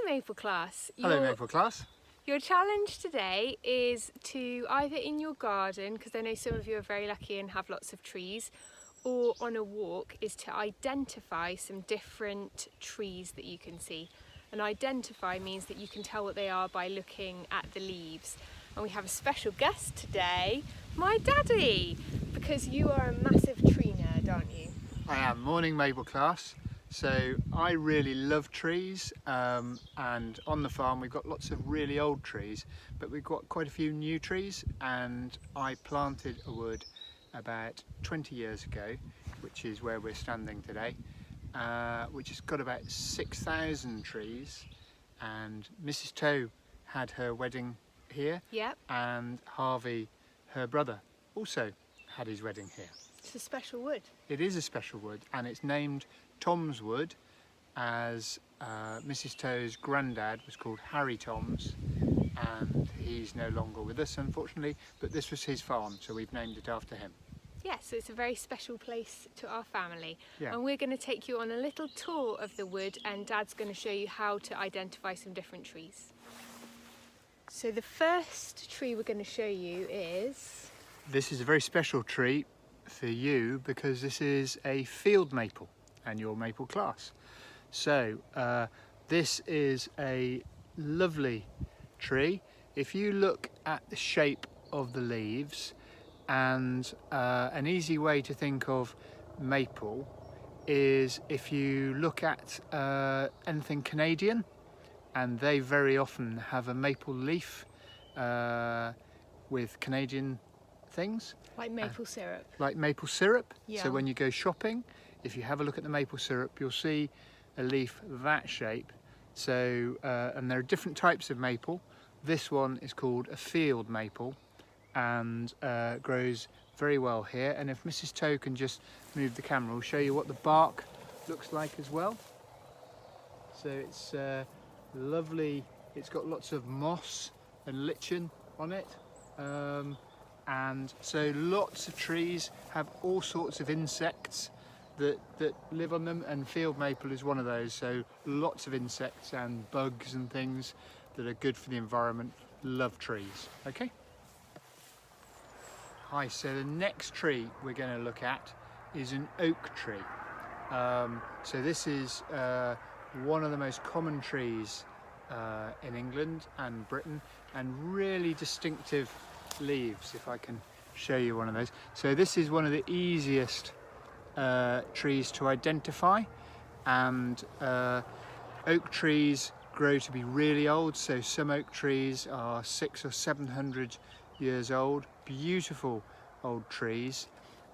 Maple Class. Hello Maple Class. Your challenge today is to either in your garden, because I know some of you are very lucky and have lots of trees, or on a walk, is to identify some different trees that you can see. And identify means that you can tell what they are by looking at the leaves. And we have a special guest today, my daddy, because you are a massive tree nerd, aren't you? I am. Morning Maple Class. So I really love trees, and on the farm we've got lots of really old trees, but we've got quite a few new trees, and I planted a wood about 20 years ago, which is where we're standing today, which has got about 6,000 trees, and Mrs. Toe had her wedding here. Yep. And Harvey, her brother, also had his wedding here. It's a special wood. It is a special wood, and it's named Tom's Wood, as Mrs. Toe's granddad was called Harry Toms, and he's no longer with us unfortunately, but this was his farm, so we've named it after him. Yeah, so it's a very special place to our family. Yeah. And we're going to take you on a little tour of the wood, and Dad's going to show you how to identify some different trees. So the first tree we're going to show you is... This is a very special tree for you because this is a field maple and your Maple Class. So this is a lovely tree. If you look at the shape of the leaves, and an easy way to think of maple is if you look at anything Canadian, and they very often have a maple leaf with Canadian things. Like maple syrup. Like maple syrup. Yeah. So when you go shopping, if you have a look at the maple syrup, you'll see a leaf that shape. So, and there are different types of maple. This one is called a field maple, and grows very well here. And if Mrs. Toe can just move the camera, we'll show you what the bark looks like as well. So it's lovely. It's got lots of moss and lichen on it. And so lots of trees have all sorts of insects that live on them, and field maple is one of those. So lots of insects and bugs and things that are good for the environment. Love trees. Okay. Hi, so the next tree we're going to look at is an oak tree. So this is one of the most common trees in England and Britain, and really distinctive leaves. If I can show you one of those. So this is one of the easiest trees to identify, and oak trees grow to be really old. So some oak trees are 600 or 700 years old. Beautiful old trees,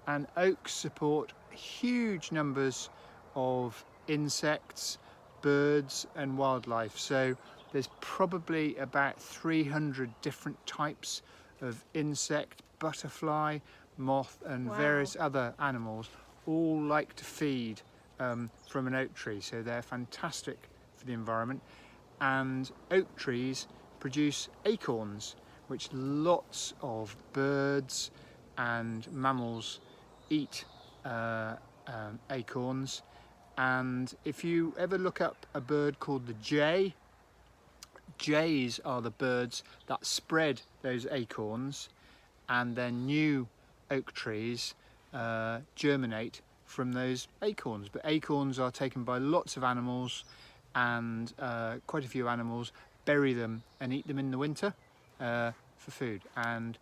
and oaks support huge numbers of insects, birds and wildlife. So there's probably about 300 different types of insect, butterfly, moth and Wow. various other animals all like to feed from an oak tree. So they're fantastic for the environment. And oak trees produce acorns, which lots of birds and mammals eat acorns. And if you ever look up a bird called the jay, jays are the birds that spread those acorns, and then new oak trees germinate from those acorns. But acorns are taken by lots of animals, and quite a few animals bury them and eat them in the winter for food. And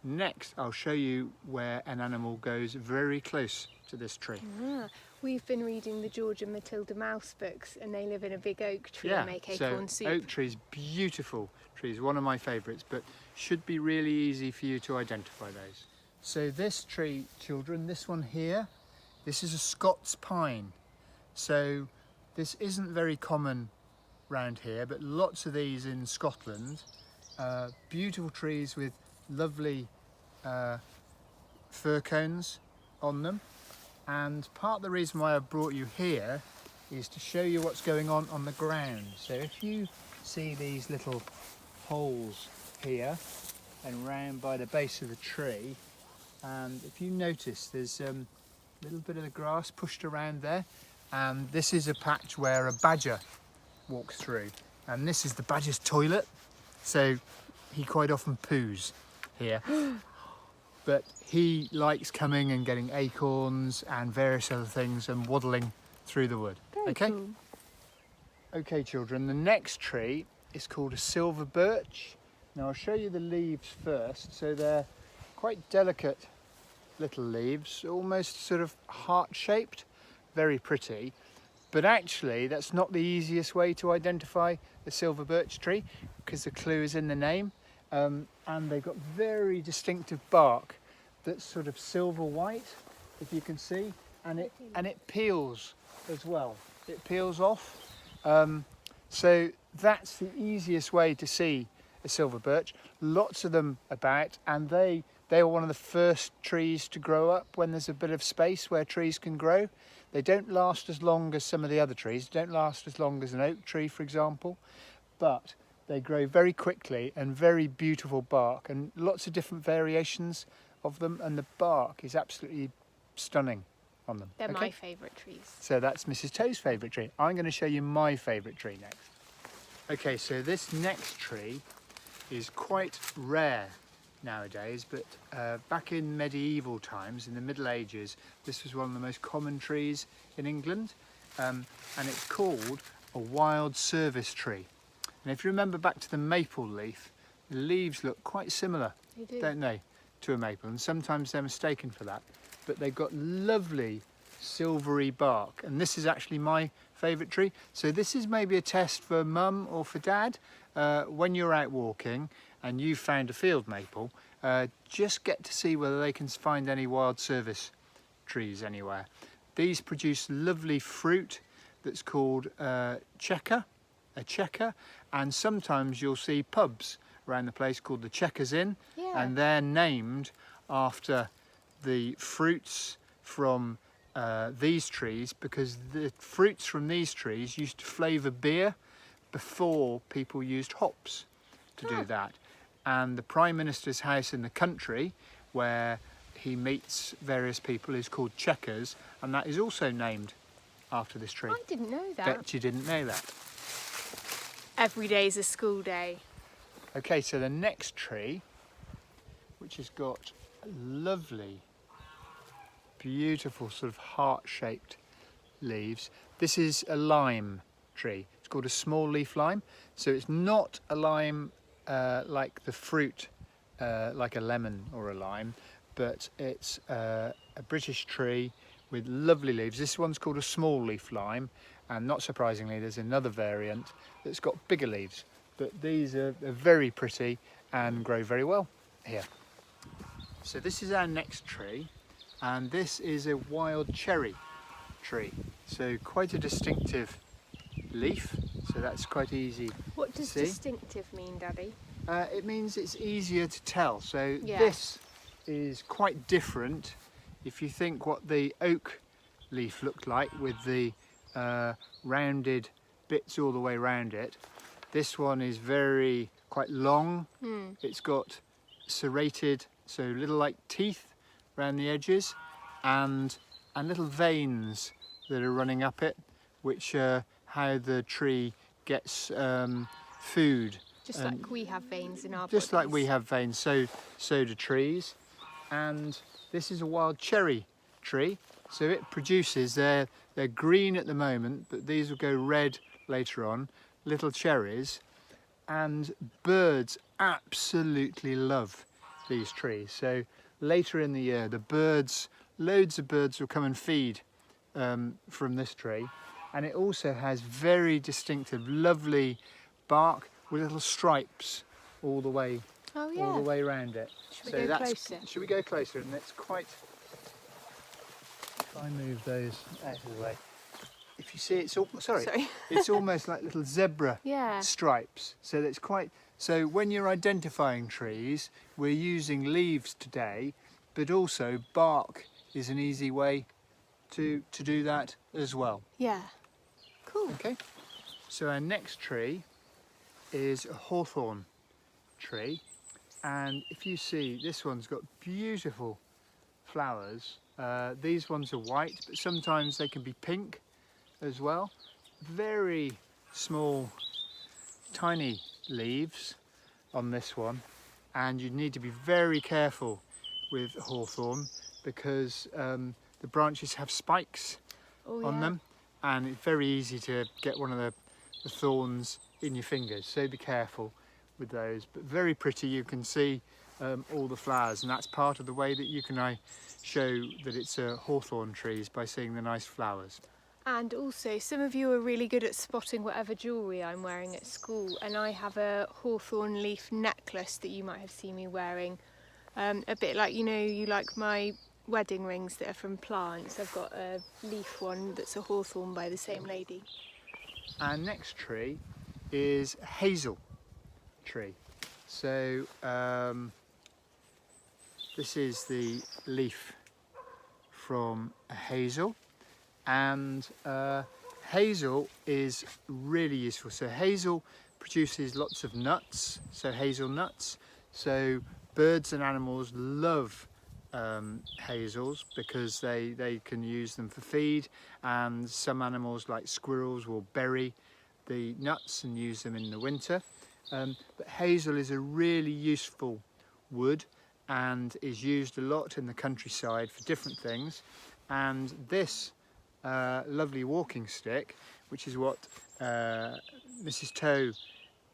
next I'll show you where an animal goes very close to this tree. We've been reading the George and Matilda Mouse books, and they live in a big oak tree and make acorn soup. Oak trees, beautiful trees, one of my favourites, but should be really easy for you to identify those. So this tree, children, this one here, this is a Scots pine. So this isn't very common round here, but lots of these in Scotland. Beautiful trees with lovely fir cones on them. And part of the reason why I brought you here is to show you what's going on the ground. So if you see these little holes here and round by the base of the tree, and if you notice there's a little bit of the grass pushed around there, and this is a patch where a badger walks through. And this is the badger's toilet, so he quite often poos here. But he likes coming and getting acorns and various other things and waddling through the wood. Very okay? cool. Okay, children, the next tree is called a silver birch. Now I'll show you the leaves first. So they're quite delicate little leaves, almost sort of heart-shaped, very pretty. But actually, that's not the easiest way to identify a silver birch tree, because the clue is in the name. And they've got very distinctive bark that's sort of silver white, if you can see, and it peels as well. It peels off. So that's the easiest way to see a silver birch. Lots of them about, and they are one of the first trees to grow up when there's a bit of space where trees can grow. They don't last as long as some of the other trees. They don't last as long as an oak tree, for example, but they grow very quickly and very beautiful bark, and lots of different variations of them, and the bark is absolutely stunning on them. They're okay? my favourite trees. So that's Mrs. Toe's favourite tree. I'm going to show you my favourite tree next. Okay, so this next tree is quite rare nowadays, but back in medieval times, in the Middle Ages, this was one of the most common trees in England, and it's called a wild service tree. And if you remember back to the maple leaf, the leaves look quite similar, They do. don't they, to a maple, and sometimes they're mistaken for that. But they've got lovely silvery bark, and this is actually my favourite tree. So this is maybe a test for mum or for dad. When you're out walking and you've found a field maple, just get to see whether they can find any wild service trees anywhere. These produce lovely fruit that's called a checker, and sometimes you'll see pubs around the place called the Checkers Inn, Yeah. and they're named after the fruits from these trees, because the fruits from these trees used to flavour beer before people used hops to do that. And the Prime Minister's house in the country, where he meets various people, is called Checkers, and that is also named after this tree. I didn't know that. Bet you didn't know that. Every day is a school day. Okay, so the next tree, which has got lovely, beautiful sort of heart-shaped leaves. This is a lime tree. It's called a small leaf lime. So it's not a lime like the fruit, like a lemon or a lime, but it's a British tree with lovely leaves. This one's called a small leaf lime, and not surprisingly there's another variant that's got bigger leaves, but these are very pretty and grow very well here. So this is our next tree, and this is a wild cherry tree, so quite a distinctive leaf, so that's quite easy. What does See? distinctive mean, Daddy? It means it's easier to tell. So Yeah. this is quite different. If you think what the oak leaf looked like with the rounded bits all the way around it, this one is quite long. It's got serrated, so little like teeth around the edges, and little veins that are running up it, which are how the tree gets food. Just like we have veins in our Just like bodies. we have veins, so do trees. And this is a wild cherry tree, so it produces, they're green at the moment, but these will go red later on, little cherries, and birds absolutely love these trees. So later in the year, loads of birds will come and feed from this tree, and it also has very distinctive, lovely bark with little stripes all the way Oh yeah. all the way around it. Should we go closer? Should we go closer? And it's quite. If I move those out of the way, if you see, it's all Sorry. it's almost like little zebra Yeah. stripes. So it's quite. So when you're identifying trees, we're using leaves today, but also bark is an easy way to do that as well. Yeah. Cool. Okay. So our next tree is a hawthorn tree, and if you see, this one's got beautiful flowers. These ones are white, but sometimes they can be pink as well. Very small tiny leaves on this one, and you need to be very careful with hawthorn because the branches have spikes on them, and it's very easy to get one of the thorns in your fingers, so be careful with those. But very pretty. You can see all the flowers, and that's part of the way that you can show that it's a hawthorn tree, is by seeing the nice flowers. And also, some of you are really good at spotting whatever jewellery I'm wearing at school, and I have a hawthorn leaf necklace that you might have seen me wearing, a bit like, you know, you like my wedding rings that are from plants. I've got a leaf one that's a hawthorn by the same lady. Our next tree is a hazel tree. So this is the leaf from a hazel, and hazel is really useful. So hazel produces lots of nuts, so hazelnuts. So birds and animals love hazels because they can use them for feed, and some animals like squirrels will bury the nuts and use them in the winter. But hazel is a really useful wood and is used a lot in the countryside for different things. And this lovely walking stick, which is what Mrs. Toe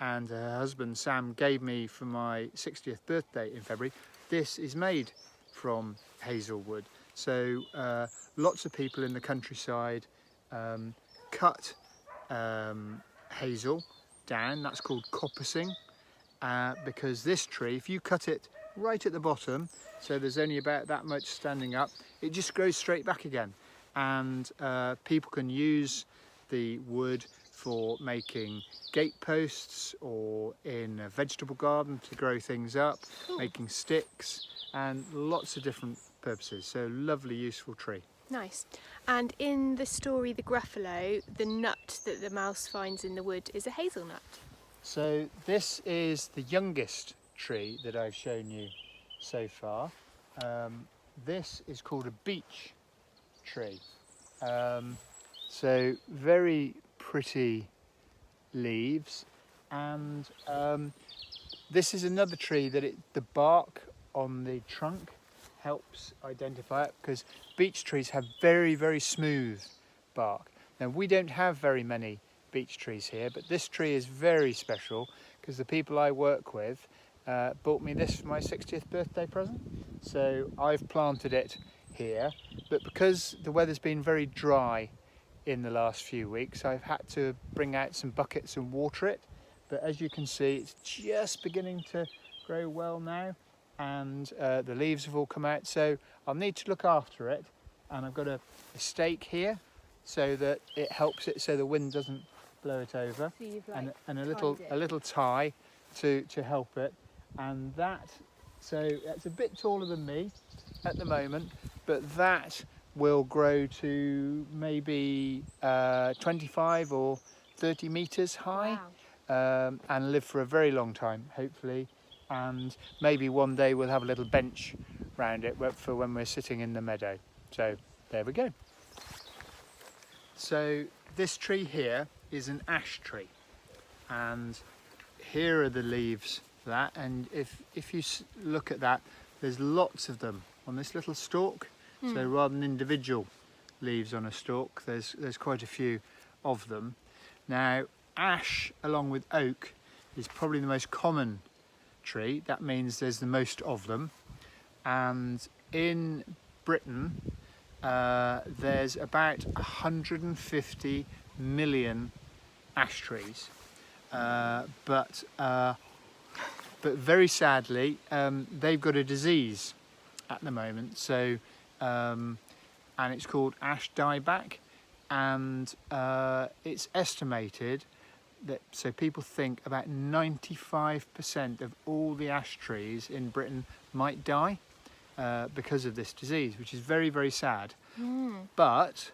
and her husband Sam gave me for my 60th birthday in February, this is made from hazel wood. So lots of people in the countryside cut hazel down. That's called coppicing, because this tree, if you cut it right at the bottom, so there's only about that much standing up, it just grows straight back again. And people can use the wood for making gate posts or in a vegetable garden to grow things up, making sticks, and lots of different purposes. So lovely, useful tree. Nice. And in the story The Gruffalo, the nut that the mouse finds in the wood is a hazelnut. So this is the youngest tree that I've shown you so far. This is called a beech tree. So very pretty leaves, and this is another tree that the bark on the trunk helps identify it, because beech trees have very, very smooth bark. Now, we don't have very many beech trees here, but this tree is very special because the people I work with bought me this for my 60th birthday present. So I've planted it here, but because the weather's been very dry in the last few weeks, I've had to bring out some buckets and water it. But as you can see, it's just beginning to grow well now, and the leaves have all come out, so I'll need to look after it. And I've got a stake here so that it helps it so the wind doesn't blow it over, So you've, and a little tie to help it. And so it's a bit taller than me at the moment, but that will grow to maybe 25 or 30 meters high. Wow. And live for a very long time, hopefully. And maybe one day we'll have a little bench round it for when we're sitting in the meadow. So there we go. So this tree here is an ash tree, and here are the leaves for that. And if you look at that, there's lots of them on this little stalk. So rather than individual leaves on a stalk, there's quite a few of them. Now, ash along with oak is probably the most common tree. That means there's the most of them. And in Britain, there's about 150 million ash trees. But very sadly, they've got a disease at the moment. So, and it's called ash dieback, and it's estimated that, so people think about 95% of all the ash trees in Britain might die because of this disease, which is very, very sad. But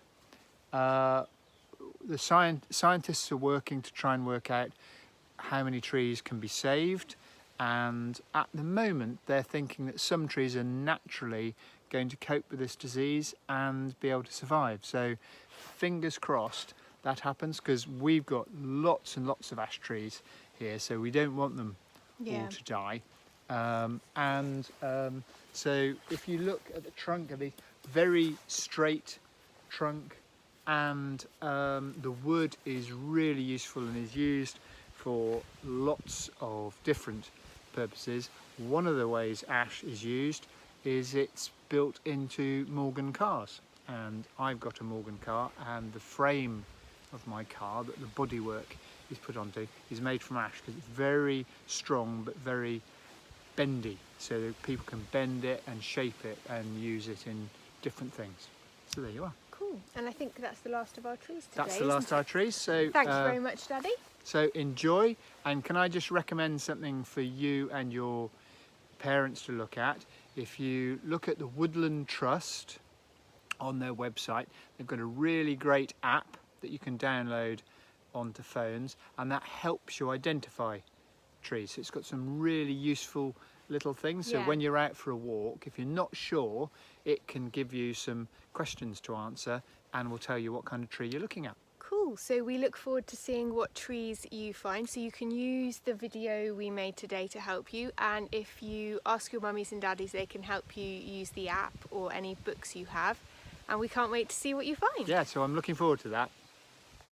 the scientists are working to try and work out how many trees can be saved, and at the moment they're thinking that some trees are naturally going to cope with this disease and be able to survive. So fingers crossed that happens, because we've got lots and lots of ash trees here, so we don't want them all to die. So if you look at the trunk of the very straight trunk, and the wood is really useful and is used for lots of different purposes. One of the ways ash is used is it's built into Morgan cars, and I've got a Morgan car, and the frame of my car that the bodywork is put onto is made from ash, because it's very strong but very bendy, so that people can bend it and shape it and use it in different things. So there you are. Cool. And I think that's the last of our trees today. That's the last of our trees. So thanks very much, Daddy. So enjoy, and can I just recommend something for you and your parents to look at? If you look at the Woodland Trust on their website, they've got a really great app that you can download onto phones, and that helps you identify trees. So it's got some really useful little things. So when you're out for a walk, if you're not sure, it can give you some questions to answer and will tell you what kind of tree you're looking at. Cool, so we look forward to seeing what trees you find. So you can use the video we made today to help you, and if you ask your mummies and daddies, they can help you use the app or any books you have, and we can't wait to see what you find. Yeah, so I'm looking forward to that.